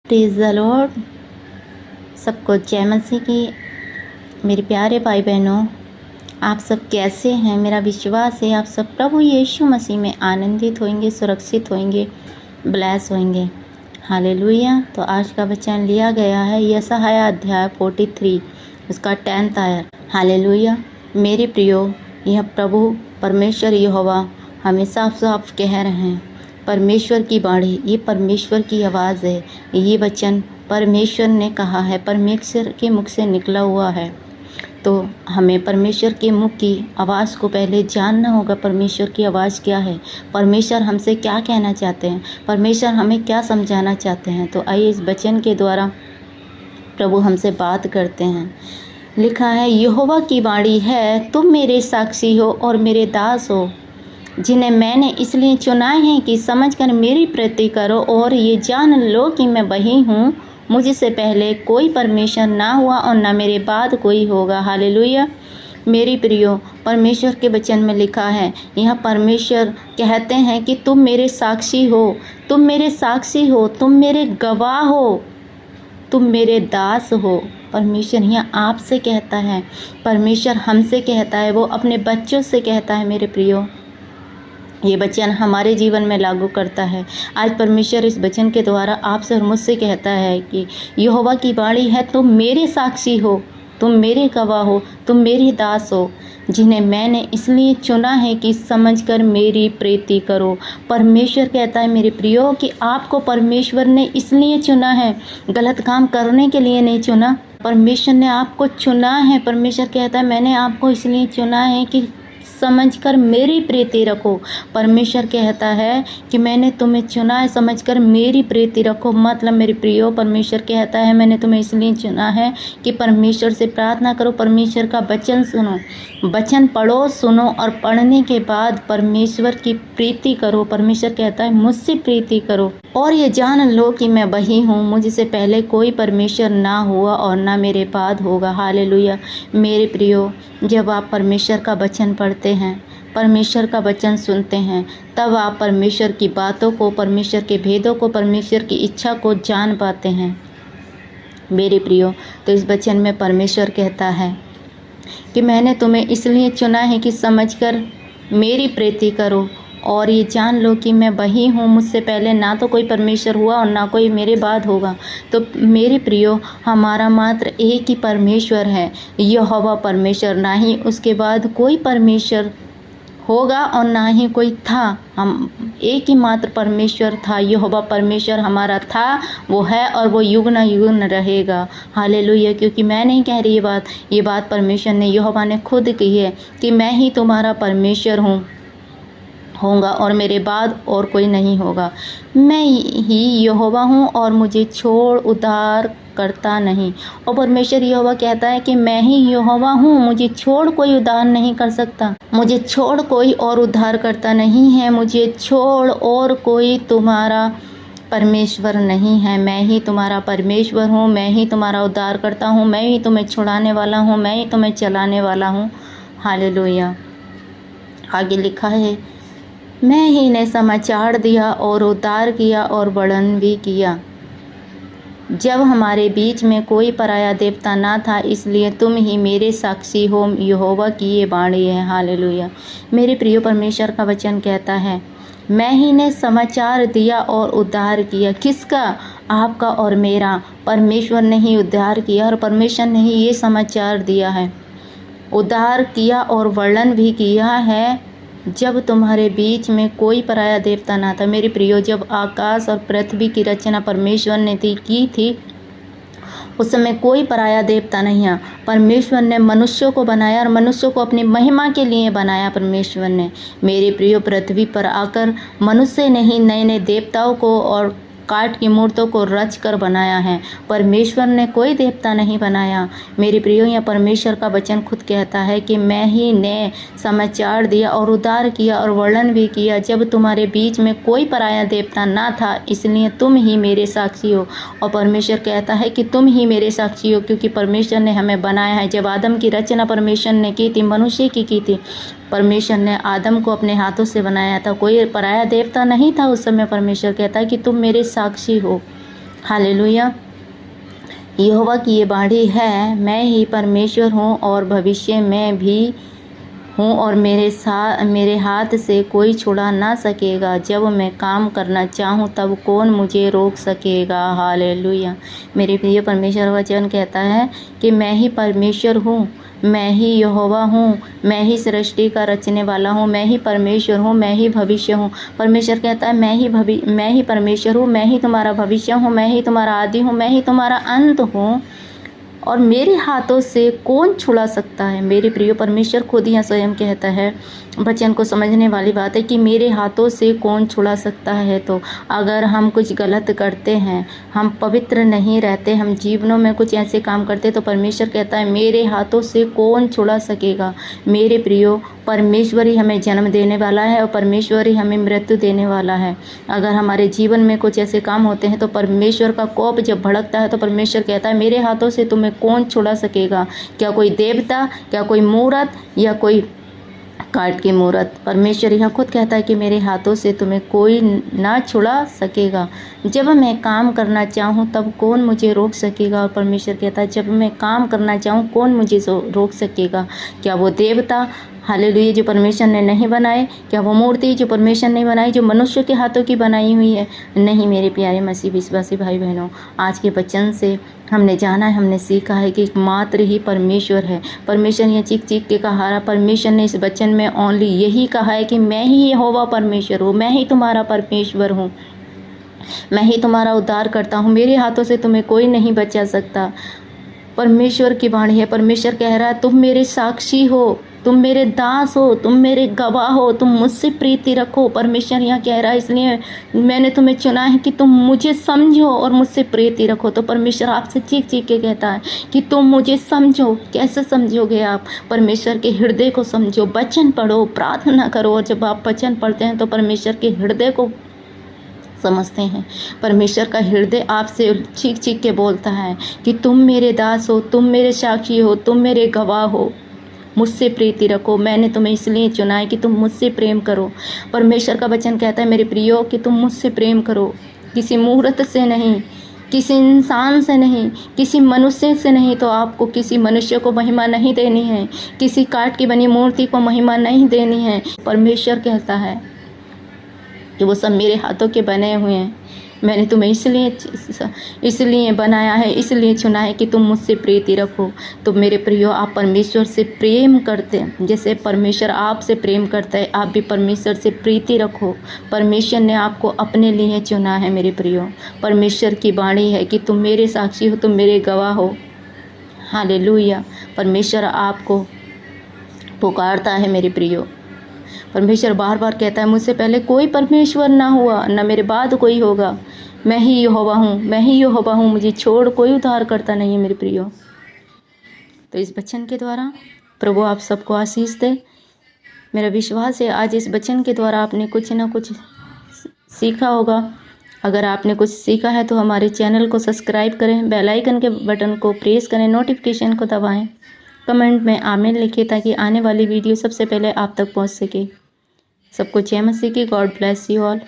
Praise the Lord. सबको जय मसीह की। मेरे प्यारे भाई बहनों, आप सब कैसे हैं? मेरा विश्वास है आप सब प्रभु यीशु मसीह में आनंदित होंगे, सुरक्षित होंगे, ब्लेस होंगे। हालेलुया। तो आज का वचन लिया गया है यशायाह अध्याय 43 उसका 10th आयत। हालेलुया। मेरे प्रियो, यह प्रभु परमेश्वर यहोवा हमें साफ साफ कह रहे हैं, परमेश्वर की बाणी, ये परमेश्वर की आवाज़ है। ये वचन परमेश्वर ने कहा है, परमेश्वर के मुख से निकला हुआ है। तो हमें परमेश्वर के मुख की आवाज़ को पहले जानना होगा। परमेश्वर की आवाज़ क्या है, परमेश्वर हमसे क्या कहना चाहते हैं, परमेश्वर हमें क्या समझाना चाहते हैं। तो आइए इस वचन के द्वारा प्रभु हमसे बात करते हैं। लिखा है, यहोवा की बाणी है, तुम मेरे साक्षी हो और मेरे दास हो, जिन्हें मैंने इसलिए चुना है कि समझकर मेरी प्रीति करो और ये जान लो कि मैं वही हूँ। मुझसे पहले कोई परमेश्वर ना हुआ और ना मेरे बाद कोई होगा। हालेलुया। मेरी प्रियो, परमेश्वर के वचन में लिखा है, यह परमेश्वर कहते हैं कि तुम मेरे साक्षी हो, तुम मेरे साक्षी हो, तुम मेरे गवाह हो, तुम मेरे दास हो। परमेश्वर यहाँ आपसे कहता है, परमेश्वर हमसे कहता है, वो अपने बच्चों से कहता है। मेरे प्रियो, ये वचन हमारे जीवन में लागू करता है। आज परमेश्वर इस वचन के द्वारा आपसे और मुझसे कहता है कि यहोवा की बाणी है, तुम मेरे साक्षी हो, तुम मेरे गवाह हो, तुम मेरे दास हो, जिन्हें मैंने इसलिए चुना है कि समझकर मेरी प्रीति करो। परमेश्वर कहता है मेरे प्रियो कि आपको परमेश्वर ने इसलिए चुना है, गलत काम करने के लिए नहीं चुना। परमेश्वर ने आपको चुना है। परमेश्वर कहता है मैंने आपको इसलिए चुना है कि समझकर मेरी प्रीति रखो। परमेश्वर कहता है कि मैंने तुम्हें चुना है, समझकर मेरी प्रीति रखो। मतलब मेरे प्रियो, परमेश्वर कहता है मैंने तुम्हें इसलिए चुना है कि परमेश्वर से प्रार्थना करो, परमेश्वर का वचन सुनो, वचन पढ़ो, सुनो और पढ़ने के बाद परमेश्वर की प्रीति करो। परमेश्वर कहता है मुझसे प्रीति करो और ये जान लो कि मैं वही हूँ। मुझसे पहले कोई परमेश्वर ना हुआ और ना मेरे बाद होगा। हालेलुया। मेरे प्रियो, जब आप परमेश्वर का वचन पढ़ते हैं, परमेश्वर का वचन सुनते हैं, तब आप परमेश्वर की बातों को, परमेश्वर के भेदों को, परमेश्वर की इच्छा को जान पाते हैं। मेरे प्रियो, तो इस वचन में परमेश्वर कहता है कि मैंने तुम्हें इसलिए चुना है कि समझकर मेरी प्रीति करो और ये जान लो कि मैं वही हूँ। मुझसे पहले ना तो कोई परमेश्वर हुआ और ना कोई मेरे बाद होगा। तो मेरे प्रियो, हमारा मात्र एक ही परमेश्वर है, यहोवा परमेश्वर। ना ही उसके बाद कोई परमेश्वर होगा और ना ही कोई था। हम एक ही मात्र परमेश्वर था, यहोवा परमेश्वर हमारा था, वो है और वो युग न युग रहेगा। हालेलुया। क्योंकि मैं नहीं कह रही ये बात परमेश्वर ने, यहोवा ने खुद कही है कि मैं ही तुम्हारा परमेश्वर होगा और मेरे बाद और कोई नहीं होगा। मैं ही यहोवा हूँ और मुझे छोड़ उद्धार करता नहीं। और परमेश्वर यहोवा कहता है कि मैं ही यहोवा हूँ, मुझे छोड़ कोई उद्धार नहीं कर सकता, मुझे छोड़ कोई और उद्धार करता नहीं है, मुझे छोड़ और कोई तुम्हारा परमेश्वर नहीं है। मैं ही तुम्हारा परमेश्वर हूँ, मैं ही तुम्हारा उद्धार करता हूँ, मैं ही तुम्हें छुड़ाने वाला हूँ, मैं ही तुम्हें चलाने वाला हूँ। हालेलुया। आगे लिखा है, मैं ही ने समाचार दिया और उद्धार किया और वर्णन भी किया, जब हमारे बीच में कोई पराया देवता ना था, इसलिए तुम ही मेरे साक्षी हो। यहोवा की ये बाणी है। हालेलुया। मेरे प्रिय, परमेश्वर का वचन कहता है मैं ही ने समाचार दिया और उद्धार किया। किसका? आपका और मेरा। परमेश्वर ने ही उद्धार किया और परमेश्वर ने ही ये समाचार दिया है, उद्धार किया और वर्णन भी किया है, जब तुम्हारे बीच में कोई पराया देवता ना था। मेरे प्रियो, जब आकाश और पृथ्वी की रचना परमेश्वर ने की थी, उस समय कोई पराया देवता नहीं है। परमेश्वर ने मनुष्यों को बनाया और मनुष्यों को अपनी महिमा के लिए बनाया। परमेश्वर ने, मेरे प्रियो, पृथ्वी पर आकर मनुष्य ने ही नए नए देवताओं को और काठ की मूर्तों को रच कर बनाया है। परमेश्वर ने कोई देवता नहीं बनाया। मेरे प्रियो, यह परमेश्वर का वचन खुद कहता है कि मैं ही ने समाचार दिया और उद्धार किया और वर्णन भी किया, जब तुम्हारे बीच में कोई पराया देवता ना था, इसलिए तुम ही मेरे साक्षी हो। और परमेश्वर कहता है कि तुम ही मेरे साक्षी हो, क्योंकि परमेश्वर ने हमें बनाया है। जब आदम की रचना परमेश्वर ने की थी, मनुष्य की थी, परमेश्वर ने आदम को अपने हाथों से बनाया था, कोई पराया देवता नहीं था उस समय। परमेश्वर कहता है कि तुम मेरे साक्षी हो। हालेलुया। यहोवा की ये वाणी है, मैं ही परमेश्वर हूँ और भविष्य में भी हूँ और मेरे हाथ से कोई छुड़ा ना सकेगा। जब मैं काम करना चाहूँ तब कौन मुझे रोक सकेगा। हालेलुया। मेरे प्रिय परमेश्वर वचन कहता है कि मैं ही परमेश्वर हूँ, मैं ही यहोवा हूँ, मैं ही सृष्टि का रचने वाला हूँ, मैं ही परमेश्वर हूँ, मैं ही भविष्य हूँ। परमेश्वर कहता है मैं ही परमेश्वर हूँ, मैं ही तुम्हारा भविष्य हूँ, मैं ही तुम्हारा आदि हूँ, मैं ही तुम्हारा अंत हूँ और मेरे हाथों से कौन छुड़ा सकता है। मेरे प्रिय परमेश्वर खुद यहाँ स्वयं कहता है, वचन को समझने वाली बात है कि मेरे हाथों से कौन छुड़ा सकता है। तो अगर हम कुछ गलत करते हैं, हम पवित्र नहीं रहते, हम जीवनों में कुछ ऐसे काम करते, तो परमेश्वर कहता है मेरे हाथों से कौन छुड़ा सकेगा। मेरे प्रियो, परमेश्वर ही हमें जन्म देने वाला है और परमेश्वर ही हमें मृत्यु देने वाला है। अगर हमारे जीवन में कुछ ऐसे काम होते हैं तो परमेश्वर का कोप जब भड़कता है तो परमेश्वर कहता है मेरे हाथों से तुम्हें कौन छुड़ा सकेगा। क्या कोई देवता, क्या कोई मूरत या कोई काट की मूरत। परमेश्वर यह खुद कहता है कि मेरे हाथों से तुम्हें कोई ना छुड़ा सकेगा। जब मैं काम करना चाहूँ तब कौन मुझे रोक सकेगा। और परमेश्वर कहता है जब मैं काम करना चाहूँ कौन मुझे रोक सकेगा। क्या वो देवता, हालेलुया, जो परमेश्वर ने नहीं बनाए, क्या वो मूर्ति जो परमेश्वर ने बनाई, जो मनुष्य के हाथों की बनाई हुई है? नहीं मेरे प्यारे मसीह विश्वासी भाई बहनों, आज के वचन से हमने जाना है, हमने सीखा है कि मात्र ही परमेश्वर है। परमेश्वर ने चीख चीख के कहा, परमेश्वर ने इस वचन में ओनली यही कहा है कि मैं ही यहोवा परमेश्वर हूँ, मैं ही तुम्हारा परमेश्वर हूँ, मैं ही तुम्हारा उद्धार करता हूँ, मेरे हाथों से तुम्हें कोई नहीं बचा सकता। परमेश्वर की वाणी है। परमेश्वर कह रहा है तुम मेरे साक्षी हो, तुम मेरे दास हो, तुम मेरे गवाह हो, तुम मुझसे प्रीति रखो। परमेश्वर यहाँ कह रहा है इसलिए मैंने तुम्हें चुना है कि तुम मुझे समझो और मुझसे प्रीति रखो। तो परमेश्वर आपसे चीख चीख के कहता है कि तुम मुझे समझो। कैसे समझोगे आप? परमेश्वर के हृदय को समझो, वचन पढ़ो, प्रार्थना करो। और जब आप वचन पढ़ते हैं तो परमेश्वर के हृदय को समझते हैं। परमेश्वर का हृदय आपसे चीख चीख के बोलता है कि तुम मेरे दास हो, तुम मेरे साक्षी हो, तुम मेरे गवाह हो, मुझसे प्रीति रखो। मैंने तुम्हें इसलिए चुना है कि तुम मुझसे प्रेम करो। परमेश्वर का वचन कहता है मेरे प्रियो कि तुम मुझसे प्रेम करो, किसी मूर्त से नहीं, किसी इंसान से नहीं, किसी मनुष्य से नहीं। तो आपको किसी मनुष्य को महिमा नहीं देनी है, किसी काठ की बनी मूर्ति को महिमा नहीं देनी है। परमेश्वर कहता है कि वो सब मेरे हाथों के बने हुए हैं। मैंने तुम्हें इसलिए बनाया है, इसलिए चुना है कि तुम मुझसे प्रीति रखो। तो मेरे प्रियो, आप परमेश्वर से प्रेम करते हैं, जैसे परमेश्वर आपसे प्रेम करता है, आप भी परमेश्वर से प्रीति रखो। परमेश्वर ने आपको अपने लिए चुना है मेरे प्रियो। परमेश्वर की वाणी है कि तुम मेरे साक्षी हो, तुम मेरे गवाह हो। हालेलुया। परमेश्वर आपको पुकारता है मेरे प्रियो। परमेश्वर बार बार कहता है मुझसे पहले कोई परमेश्वर ना हुआ, न मेरे बाद कोई होगा। मैं ही यहोवा हूँ, मैं ही यहोवा हूँ, मुझे छोड़ कोई उद्धार करता नहीं है मेरे प्रियो। तो इस वचन के द्वारा प्रभु आप सबको आशीष दे। मेरा विश्वास है आज इस वचन के द्वारा आपने कुछ ना कुछ सीखा होगा। अगर आपने कुछ सीखा है तो हमारे चैनल को सब्सक्राइब करें, बेल आइकन के बटन को प्रेस करें, नोटिफिकेशन को दबाएं, कमेंट में आमीन लिखें ताकि आने वाली वीडियो सबसे पहले आप तक पहुंच सके। सबको जय मसीह की। God bless you all.